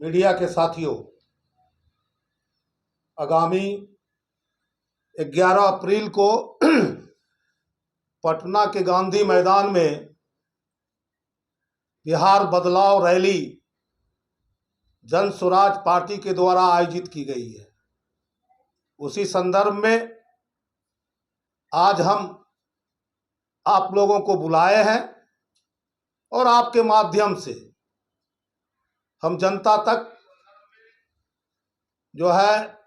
Media के साथियों, आगामी 11 अप्रैल को पटना के गांधी मैदान में बिहार बदलाव रैली जन स्वराज पार्टी के द्वारा आयोजित की गई है। उसी संदर्भ में आज हम आप लोगों को बुलाए हैं और आपके माध्यम से हम जनता तक जो है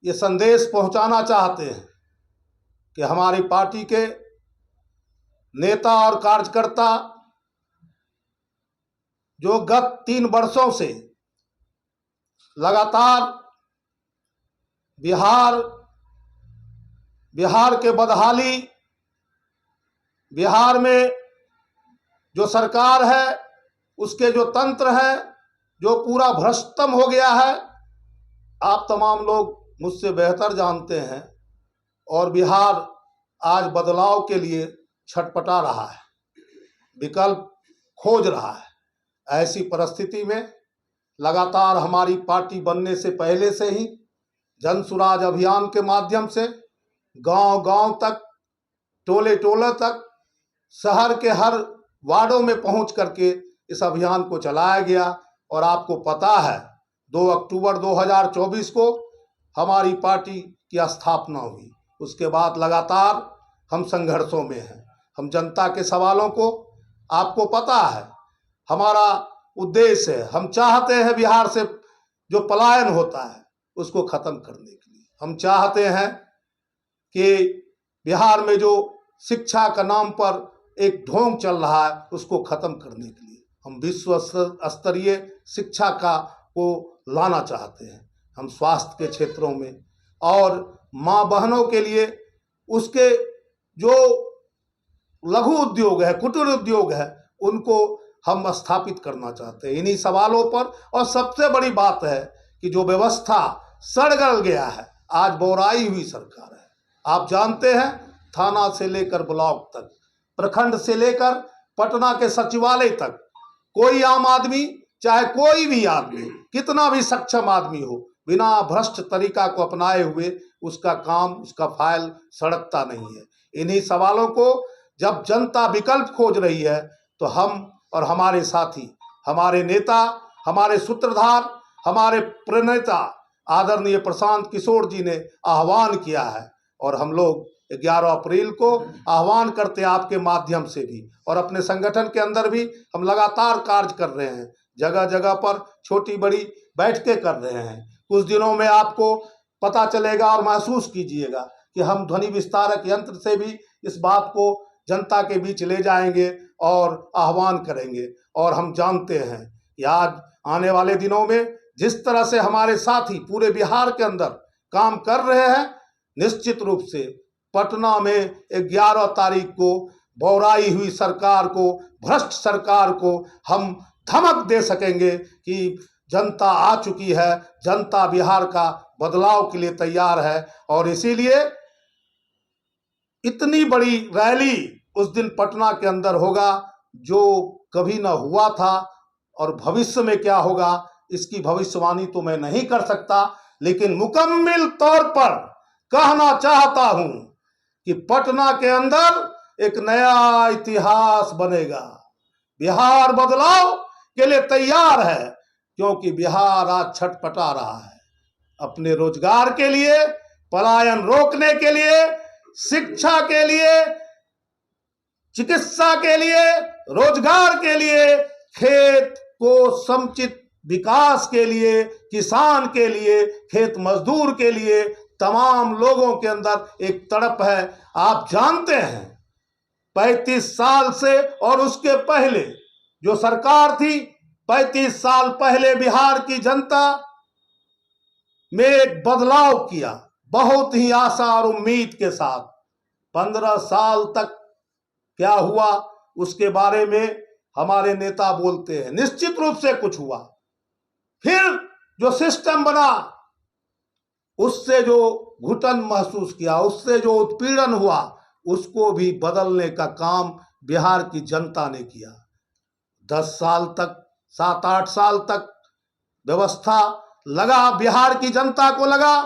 ये संदेश पहुंचाना चाहते हैं कि हमारी पार्टी के नेता और कार्यकर्ता जो गत 3 वर्षों से लगातार बिहार के बदहाली, बिहार में जो सरकार है उसके जो तंत्र है जो पूरा भ्रष्टतम हो गया है, आप तमाम लोग मुझसे बेहतर जानते हैं। और बिहार आज बदलाव के लिए छटपटा रहा है, विकल्प खोज रहा है। ऐसी परिस्थिति में लगातार हमारी पार्टी बनने से पहले से ही जन स्वराज अभियान के माध्यम से गांव-गांव तक, टोले-टोले तक, शहर के हर वार्डों में पहुंच करके इस अभियान को चलाया गया। और आपको पता है 2 अक्टूबर 2024 को हमारी पार्टी की स्थापना हुई। उसके बाद लगातार हम संघर्षों में हैं। हम जनता के सवालों को, आपको पता है हमारा उद्देश्य है, हम चाहते हैं बिहार से जो पलायन होता है उसको खत्म करने के लिए। हम चाहते हैं कि बिहार में जो शिक्षा का नाम पर एक ढोंग चल रहा है उसको खत्म करने के लिए हम विश्व स्तरीय शिक्षा को लाना चाहते हैं। हम स्वास्थ्य के क्षेत्रों में और माँ बहनों के लिए उसके जो लघु उद्योग है, कुटीर उद्योग है, उनको हम स्थापित करना चाहते हैं। इन्हीं सवालों पर, और सबसे बड़ी बात है कि जो व्यवस्था सड़ गल गया है, आज बोराई हुई सरकार है। आप जानते हैं थाना से लेकर ब्लॉक तक, प्रखंड से लेकर पटना के सचिवालय तक, कोई आम आदमी, चाहे कोई भी आदमी, कितना भी सक्षम आदमी हो, बिना भ्रष्ट तरीका को अपनाए हुए उसका काम, उसका फाइल सड़कता नहीं है। इन्हीं सवालों को जब जनता विकल्प खोज रही है तो हम और हमारे साथी, हमारे नेता, हमारे सूत्रधार, हमारे प्रणेता आदरणीय प्रशांत किशोर जी ने आह्वान किया है। और हम लोग 11 अप्रैल को आह्वान करते हैं आपके माध्यम से भी, और अपने संगठन के अंदर भी हम लगातार कार्य कर रहे हैं। जगह जगह पर छोटी बड़ी बैठकें कर रहे हैं। कुछ दिनों में आपको पता चलेगा और महसूस कीजिएगा कि हम ध्वनि विस्तारक यंत्र से भी इस बात को जनता के बीच ले जाएंगे और आह्वान करेंगे। और हम जानते हैं कि आज आने वाले दिनों में जिस तरह से हमारे साथी पूरे बिहार के अंदर काम कर रहे हैं, निश्चित रूप से पटना में 11 तारीख को बोराई हुई सरकार को, भ्रष्ट सरकार को हम धमक दे सकेंगे कि जनता आ चुकी है, जनता बिहार का बदलाव के लिए तैयार है। और इसीलिए इतनी बड़ी रैली उस दिन पटना के अंदर होगा जो कभी ना हुआ था, और भविष्य में क्या होगा इसकी भविष्यवाणी तो मैं नहीं कर सकता, लेकिन मुकम्मल तौर पर कहना चाहता हूं कि पटना के अंदर एक नया इतिहास बनेगा। बिहार बदलाव के लिए तैयार है, क्योंकि बिहार आज छटपटा रहा है अपने रोजगार के लिए, पलायन रोकने के लिए, शिक्षा के लिए, चिकित्सा के लिए, रोजगार के लिए, खेत को समुचित विकास के लिए, किसान के लिए, खेत मजदूर के लिए, तमाम लोगों के अंदर एक तड़प है। आप जानते हैं 35 साल से और उसके पहले जो सरकार थी, 35 साल पहले बिहार की जनता में एक बदलाव किया, बहुत ही आशा और उम्मीद के साथ। 15 साल तक क्या हुआ उसके बारे में हमारे नेता बोलते हैं, निश्चित रूप से कुछ हुआ। फिर जो सिस्टम बना, उससे जो घुटन महसूस किया, उससे जो उत्पीड़न हुआ, उसको भी बदलने का काम बिहार की जनता ने किया। 10 साल तक, 7-8 साल तक व्यवस्था लगा, बिहार की जनता को लगा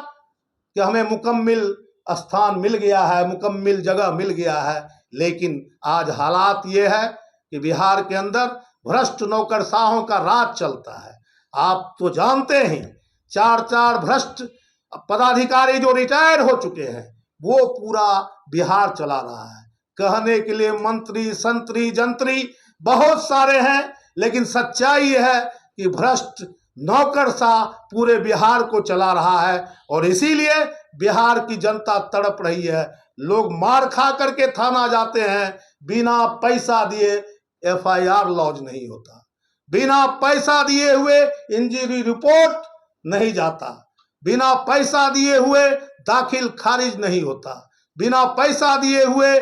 कि हमें मुकम्मिल स्थान मिल गया है, मुकम्मिल जगह मिल गया है। लेकिन आज हालात ये है कि बिहार के अंदर भ्रष्ट नौकरशाहों का राज चलता है। आप तो जानते हैं, चार भ्रष्ट पदाधिकारी जो रिटायर हो चुके हैं वो पूरा बिहार चला रहा है। कहने के लिए मंत्री संतरी जंत्री बहुत सारे हैं, लेकिन सच्चाई है कि भ्रष्ट नौकरशाह पूरे बिहार को चला रहा है। और इसीलिए बिहार की जनता तड़प रही है। लोग मार खा करके थाना जाते हैं, बिना पैसा दिए FIR लॉन्च नहीं होता, बिना पैसा दिए हुए इंजरी रिपोर्ट नहीं जाता, बिना पैसा दिए हुए दाखिल खारिज नहीं होता, बिना पैसा दिए हुए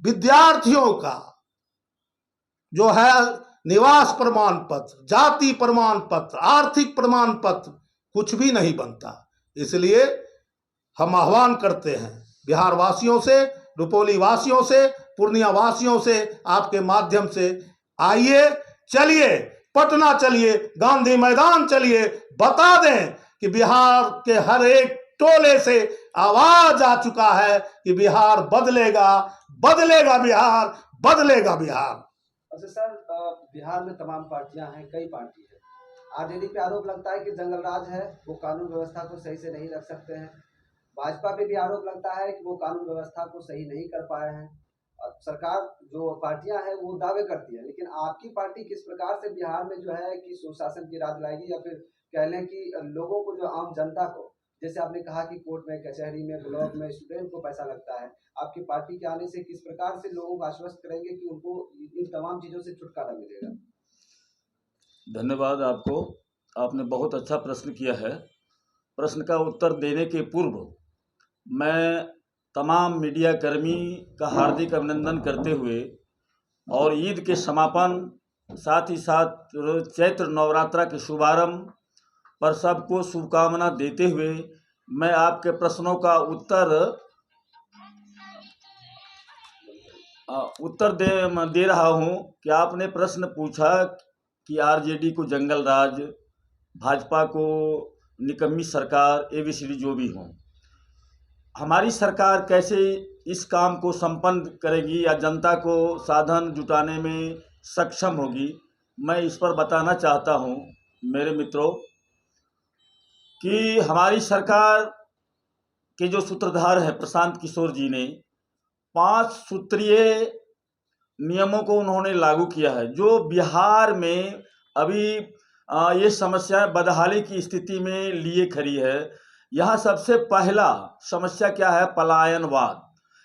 विद्यार्थियों का जो है निवास प्रमाण पत्र, जाति प्रमाण पत्र, आर्थिक प्रमाण पत्र कुछ भी नहीं बनता। इसलिए हम आह्वान करते हैं बिहार वासियों से, रुपौली वासियों से, पूर्णिया वासियों से, आपके माध्यम से, आइए, चलिए, पटना चलिए, गांधी मैदान चलिए, बता दें कि बिहार के हर एक टोले से आवाज आ चुका है कि बिहार बदलेगा, बदलेगा बिहार, बदलेगा बिहार। अच्छा सर, बिहार में तमाम पार्टियां हैं, कई पार्टी है। आरजेडी पे आरोप लगता है कि जंगल राज है, वो कानून व्यवस्था को सही से नहीं रख सकते हैं। भाजपा पे भी आरोप लगता है कि वो कानून व्यवस्था को सही नहीं कर पाए हैं। सरकार जो पार्टियां हैं वो दावे करती है, लेकिन आपकी पार्टी किस प्रकार से बिहार में जो है कि सुशासन की राज लाएगी, या फिर कह लें कि लोगों को, जो आम जनता को, जैसे आपने कहा कि कोर्ट में, कचहरी में, ब्लॉक में स्टूडेंट को पैसा लगता है, आपकी पार्टी के आने से किस प्रकार से लोगों को आश्वस्त करेंगे कि उनको इन तमाम चीज़ों से छुटकारा मिलेगा? धन्यवाद आपको, आपने बहुत अच्छा प्रश्न किया है। प्रश्न का उत्तर देने के पूर्व मैं तमाम मीडिया कर्मी का हार्दिक अभिनंदन करते हुए और ईद के समापन, साथ ही साथ चैत्र नवरात्रा के शुभारंभ पर सबको शुभकामना देते हुए मैं आपके प्रश्नों का उत्तर दे रहा हूं कि आपने प्रश्न पूछा कि आरजेडी को जंगल राज, भाजपा को निकम्मी सरकार, ABCD जो भी हो, हमारी सरकार कैसे इस काम को संपन्न करेगी या जनता को साधन जुटाने में सक्षम होगी। मैं इस पर बताना चाहता हूं मेरे मित्रों कि हमारी सरकार के जो सूत्रधार है प्रशांत किशोर जी ने 5 सूत्रीय नियमों को उन्होंने लागू किया है, जो बिहार में अभी ये समस्या बदहाली की स्थिति में लिए खड़ी है। यहाँ सबसे पहला समस्या क्या है? पलायनवाद।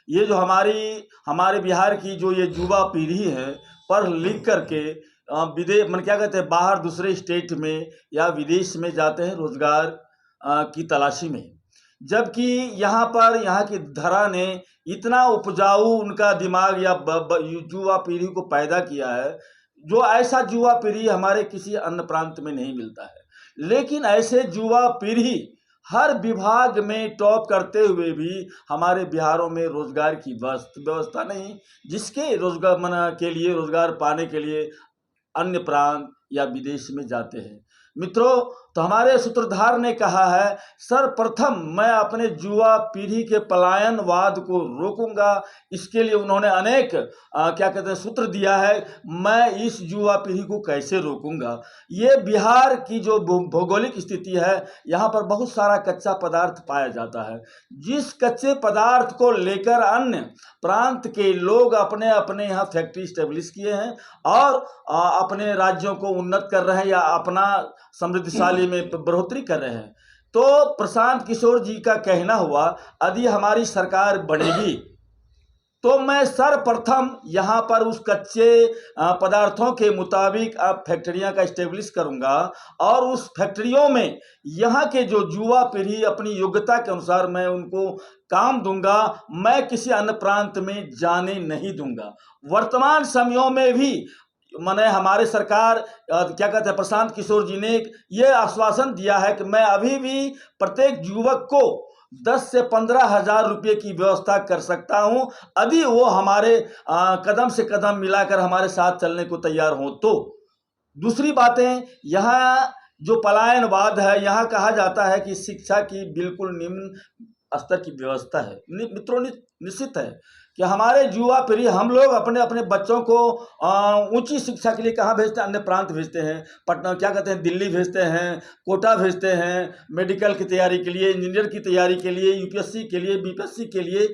ये जो हमारे बिहार की जो ये युवा पीढ़ी है, पढ़ लिख करके क्या कहते हैं, बाहर दूसरे स्टेट में या विदेश में जाते हैं रोजगार की तलाशी में, जबकि यहाँ की धरा ने इतना उपजाऊ उनका दिमाग या युवा पीढ़ी को पैदा किया है, जो ऐसा युवा पीढ़ी हमारे किसी अन्य प्रांत में नहीं मिलता है। लेकिन ऐसे युवा पीढ़ी हर विभाग में टॉप करते हुए भी हमारे बिहारों में रोजगार की व्यवस्था नहीं, जिसके रोजगार पाने के लिए अन्य प्रांत या विदेश में जाते हैं। मित्रों, तो हमारे सूत्रधार ने कहा है, सर्वप्रथम मैं अपने युवा पीढ़ी के पलायनवाद को रोकूंगा। इसके लिए उन्होंने अनेक सूत्र दिया है। मैं इस युवा पीढ़ी को कैसे रोकूंगा? ये बिहार की जो भौगोलिक स्थिति है, यहाँ पर बहुत सारा कच्चा पदार्थ पाया जाता है, जिस कच्चे पदार्थ को लेकर अन्य प्रांत के लोग अपने अपने यहाँ फैक्ट्री स्टेब्लिश किए हैं और अपने राज्यों को उन्नत कर रहे हैं या अपना समृद्धशाली में बढ़ोतरी कर रहे हैं। तो प्रशांत किशोर जी का कहना हुआ, यदि हमारी सरकार बनेगी तो मैं सर्वप्रथम यहाँ पर उस कच्चे पदार्थों के मुताबिक अब फैक्ट्रियाँ का इस्टेब्लिश करूँगा और उस फैक्ट्रियों में यहाँ के जो युवा पीढ़ी अपनी योग्यता के अनुसार मैं उनको काम दूंगा। मैं किसी अन्य प्रांत में जाने नहीं दूंगा। वर्तमान समयों में भी हमारे सरकार प्रशांत किशोर जी ने ये आश्वासन दिया है कि मैं अभी भी प्रत्येक युवक को 10 से 15 हजार रुपये की व्यवस्था कर सकता हूं, यदि वो हमारे कदम से कदम मिलाकर हमारे साथ चलने को तैयार हो। तो दूसरी बातें, यहाँ जो पलायनवाद है, यहाँ कहा जाता है कि शिक्षा की बिल्कुल निम्न स्तर की व्यवस्था है। मित्रों, निश्चित है कि हमारे युवा पीढ़ी, हम लोग अपने अपने बच्चों को ऊंची शिक्षा के लिए कहाँ भेजते हैं? अन्य प्रांत भेजते हैं, पटना, क्या कहते हैं, दिल्ली भेजते हैं, कोटा भेजते हैं, मेडिकल की तैयारी के लिए, इंजीनियर की तैयारी के लिए, यूपीएससी के लिए, बीपीएससी के लिए।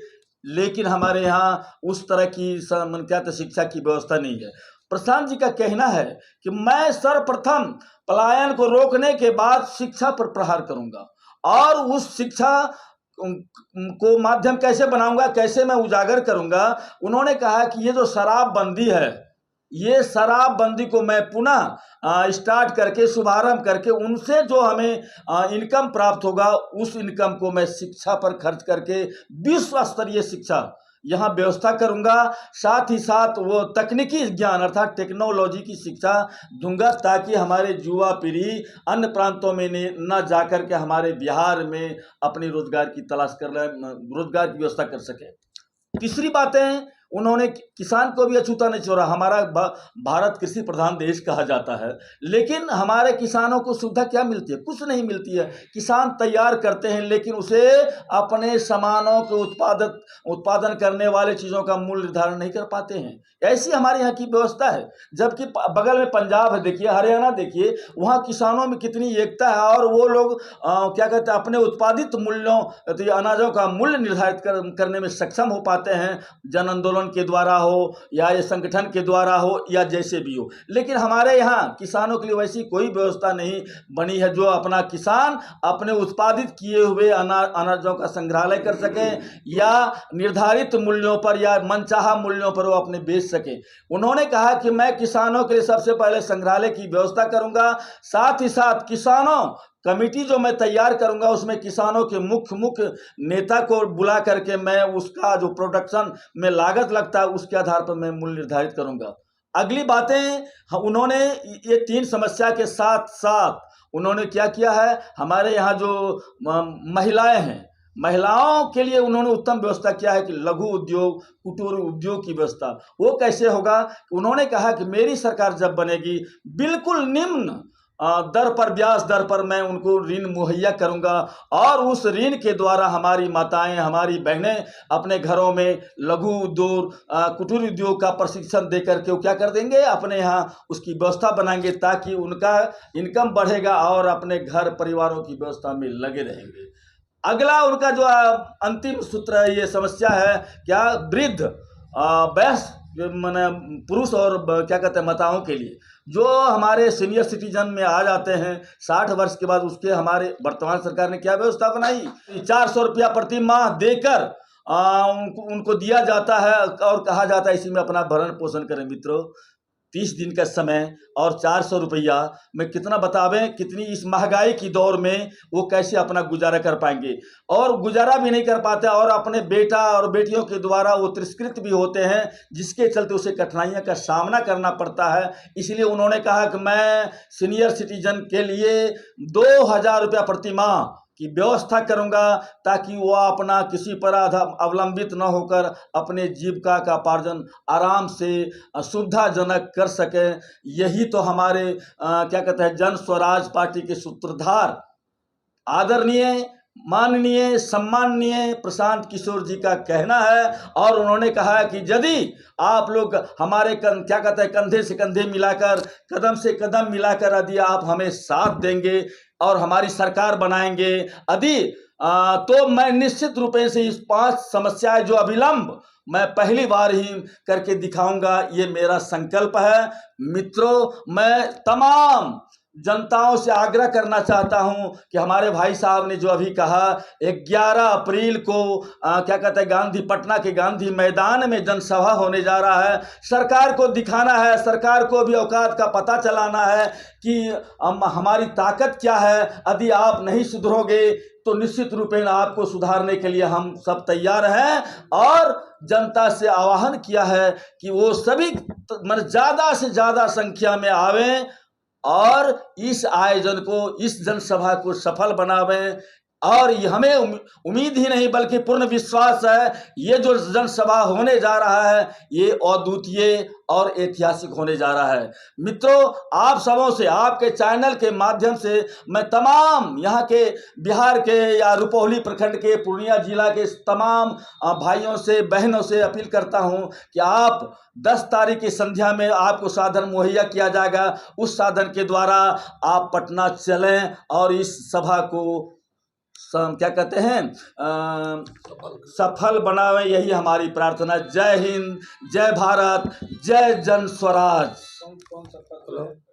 लेकिन हमारे यहाँ उस तरह की शिक्षा की व्यवस्था नहीं है। प्रशांत जी का कहना है कि मैं सर्वप्रथम पलायन को रोकने के बाद शिक्षा पर प्रहार करूंगा, और उस शिक्षा को माध्यम कैसे बनाऊंगा, कैसे मैं उजागर करूंगा। उन्होंने कहा कि ये जो शराबबंदी है, ये शराबबंदी को मैं पुनः स्टार्ट करके, शुभारंभ करके, उनसे जो हमें इनकम प्राप्त होगा, उस इनकम को मैं शिक्षा पर खर्च करके विश्व स्तरीय शिक्षा यहाँ व्यवस्था करूंगा। साथ ही साथ वो तकनीकी ज्ञान अर्थात टेक्नोलॉजी की शिक्षा दूंगा, ताकि हमारे युवा पीढ़ी अन्य प्रांतों में न जाकर के हमारे बिहार में अपनी रोजगार की तलाश कर रोजगार की व्यवस्था कर सके। तीसरी बातें, उन्होंने किसान को भी अछूता नहीं छोड़ा। हमारा भारत कृषि प्रधान देश कहा जाता है, लेकिन हमारे किसानों को सुविधा क्या मिलती है? कुछ नहीं मिलती है। किसान तैयार करते हैं, लेकिन उसे अपने सामानों के उत्पादन करने वाले चीज़ों का मूल्य निर्धारण नहीं कर पाते हैं। ऐसी हमारे यहाँ की व्यवस्था है। जबकि बगल में पंजाब है, देखिए, हरियाणा देखिए, वहाँ किसानों में कितनी एकता है, और वो लोग क्या कहते हैं, अपने उत्पादित मूल्यों, अनाजों का मूल्य निर्धारित करने में सक्षम हो पाते हैं, जन आंदोलन के द्वारा हो या ये संगठन के द्वारा हो या जैसे भी हो। लेकिन हमारे यहाँ किसानों के लिए वैसी कोई व्यवस्था नहीं बनी है, जो अपना किसान अपने उत्पादित किए हुए अनाजों का संग्रहालय कर सके, या निर्धारित मूल्यों पर या मनचाहा मूल्यों पर वो अपने बेच सके। उन्होंने कहा कि मैं किसानों के लिए सबसे पहले संग्रहालय की व्यवस्था करूंगा, साथ ही साथ किसानों कमेटी जो मैं तैयार करूंगा, उसमें किसानों के मुख्य नेता को बुला करके मैं उसका जो प्रोडक्शन में लागत लगता है, उसके आधार पर मैं मूल्य निर्धारित करूंगा। अगली बातें, उन्होंने ये 3 समस्या के साथ साथ उन्होंने क्या किया है, हमारे यहाँ जो महिलाएं हैं, महिलाओं के लिए उन्होंने उत्तम व्यवस्था किया है कि लघु उद्योग, कुटीर उद्योग की व्यवस्था। वो कैसे होगा? उन्होंने कहा कि मेरी सरकार जब बनेगी, बिल्कुल निम्न दर पर, ब्याज दर पर मैं उनको ऋण मुहैया करूंगा, और उस ऋण के द्वारा हमारी माताएं, हमारी बहनें अपने घरों में लघु उद्योग, कुटीर उद्योग का प्रशिक्षण दे करके वो क्या कर देंगे, अपने यहाँ उसकी व्यवस्था बनाएंगे, ताकि उनका इनकम बढ़ेगा और अपने घर परिवारों की व्यवस्था में लगे रहेंगे। अगला उनका जो अंतिम सूत्र है, ये समस्या है क्या, वृद्ध वयस्क माने पुरुष और क्या कहते हैं, माताओं के लिए, जो हमारे सीनियर सिटीजन में आ जाते हैं 60 वर्ष के बाद, उसके हमारे वर्तमान सरकार ने क्या व्यवस्था बनाई, 400 रुपया प्रति माह देकर उनको दिया जाता है, और कहा जाता है इसी में अपना भरण पोषण करें। मित्रों, 30 दिन का समय और 400 रुपया में कितना, बतावें, कितनी इस महंगाई की दौर में वो कैसे अपना गुजारा कर पाएंगे? और गुजारा भी नहीं कर पाते, और अपने बेटा और बेटियों के द्वारा वो तिरस्कृत भी होते हैं, जिसके चलते उसे कठिनाइयों का सामना करना पड़ता है। इसलिए उन्होंने कहा कि मैं सीनियर सिटीजन के लिए 2000 रुपया प्रति माह की व्यवस्था करूंगा, ताकि वो अपना किसी पर अवलंबित न होकर अपने जीविका का उपार्जन आराम से सुविधाजनक कर सके। यही तो हमारे क्या कहते हैं, जन स्वराज पार्टी के सूत्रधार आदरणीय, माननीय, सम्माननीय प्रशांत किशोर जी का कहना है। और उन्होंने कहा है कि यदि आप लोग हमारे क्या कहते हैं, कंधे से कंधे मिलाकर, कदम से कदम मिलाकर यदि आप हमें साथ देंगे और हमारी सरकार बनाएंगे यदि, तो मैं निश्चित रूप से इस 5 समस्याएं जो अविलंब मैं पहली बार ही करके दिखाऊंगा, ये मेरा संकल्प है। मित्रों, मैं तमाम जनताओं से आग्रह करना चाहता हूं कि हमारे भाई साहब ने जो अभी कहा, 11 अप्रैल को क्या कहते हैं, पटना के गांधी मैदान में जनसभा होने जा रहा है। सरकार को दिखाना है, सरकार को भी औकात का पता चलाना है कि हमारी ताकत क्या है। यदि आप नहीं सुधरोगे तो निश्चित रूपेण आपको सुधारने के लिए हम सब तैयार हैं। और जनता से आह्वान किया है कि वो सभी ज़्यादा से ज़्यादा संख्या में आवें और इस आयोजन को, इस जनसभा को सफल बनावें। और हमें उम्मीद ही नहीं बल्कि पूर्ण विश्वास है ये जो जनसभा होने जा रहा है ये अद्वितीय और ऐतिहासिक होने जा रहा है। मित्रों, आप सबों से, आपके चैनल के माध्यम से मैं तमाम यहाँ के बिहार के या रुपौली प्रखंड के पूर्णिया जिला के तमाम भाइयों से, बहनों से अपील करता हूँ कि आप 10 तारीख की संध्या में आपको साधन मुहैया किया जाएगा। उस साधन के द्वारा आप पटना चलें और इस सभा को क्या कहते हैं सफल बनावें, यही हमारी प्रार्थना। जय हिंद, जय भारत, जय जन स्वराज।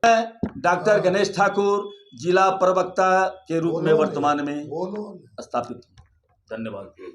मैं डॉक्टर गणेश ठाकुर जिला प्रवक्ता के रूप में वर्तमान में स्थापित हूँ। धन्यवाद।